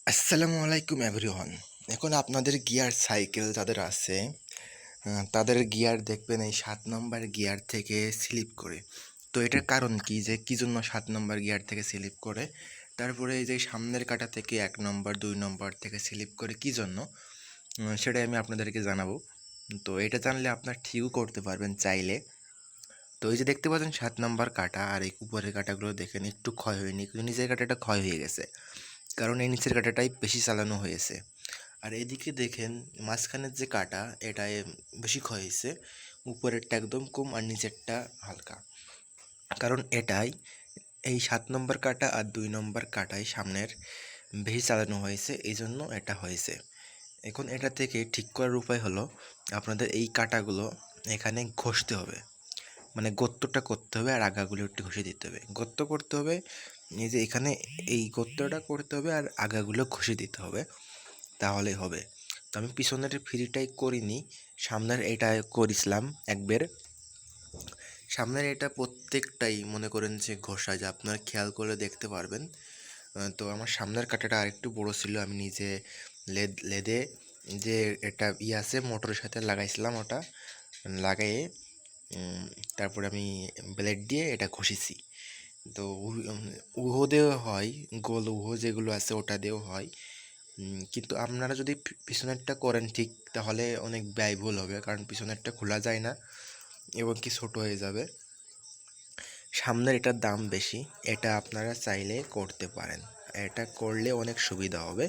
আসসালামু আলাইকুম এভরিওয়ান। এখন আপনাদের গিয়ার সাইকেল যাদের আছে, তাদের গিয়ার দেখবেন এই ৭ নম্বর গিয়ার থেকে স্লিপ করে। তো এটার কারণ কি, যে কী জন্য ৭ নম্বর গিয়ার থেকে স্লিপ করে? তারপরে এই যে সামনের কাঁটা থেকে ১ নম্বর ২ নম্বর থেকে স্লিপ করে কী জন্য, সেটাই আমি আপনাদেরকে জানাবো। তো এটা জানলে আপনার ঠিকও করতে পারবেন চাইলে। তো এই যে দেখতে পাচ্ছেন ৭ নম্বর কাঁটা, আর এই উপরের কাঁটাগুলো দেখেন একটু ক্ষয় হয়নি, কিন্তু নিচের কাঁটাটা ক্ষয় হয়ে গেছে, কারণ এই নিচের কাঁটাটাই বেশি চালানো হয়েছে। আর এদিকে দেখেন মাঝখানের যে কাটা, এটায় বেশি ক্ষয় হয়েছে, উপরেরটা একদম কম আর নিচেরটা হালকা, কারণ এটাই এই ৭ নম্বর কাটা আর ২ নম্বর কাটায় সামনের বেশি চালানো হয়েছে, এই জন্য এটা হয়েছে। এখন এটা থেকে ঠিক করার উপায় হলো আপনাদের এই কাটাগুলো এখানে ঘষতে হবে, মানে গর্তটা করতে হবে আর আগাগুলো একটু ঘষে দিতে হবে। গর্ত করতে হবে, এই যে এখানে এই গর্তটা করতে হবে আর আগাগুলো ঘষে দিতে হবে, তাহলেই হবে। তো আমি পিছনের ফ্রিটাই করিনি, সামনের এটা করেছিলাম একবার। সামনের এটা প্রত্যেকটাই মনে করেন যে ঘষা, যে আপনারা খেয়াল করে দেখতে পারবেন। তো আমার সামনের কাঁটাটা আরেকটু বড় ছিল, আমি নিজে লেদে যে এটা আছে মোটরের সাথে লাগাইছিলাম, ওটা লাগাইয়ে তারপরে আমি ব্লেড দিয়ে এটা ঘষেছি। তো উহো দিয়েও হয়, গোল উহো যেগুলো আছে ওটা দিয়েও হয়। কিন্তু আপনারা যদি পিছনেরটা করেন ঠিক, তাহলে অনেক ব্যয়বহুল হবে, কারণ পিছনেরটা খোলা যায় না এবং কি ছোট হয়ে যাবে। সামনের এটার দাম বেশি, এটা আপনারা চাইলে করতে পারেন। এটা করলে অনেক সুবিধা হবে,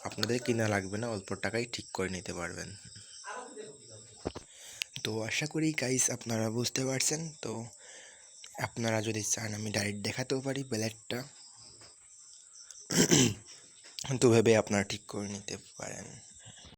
আপনাদের কিনা লাগবে না, অল্প টাকায় ঠিক করে নিতে পারবেন। তো আশা করি গাইস আপনারা বুঝতে পারছেন। তো আপনারা যদি চান আমি ডাইরেক্ট দেখাতেও পারি ব্লেডটা, তো ভেবে আপনারা ঠিক করে নিতে পারেন।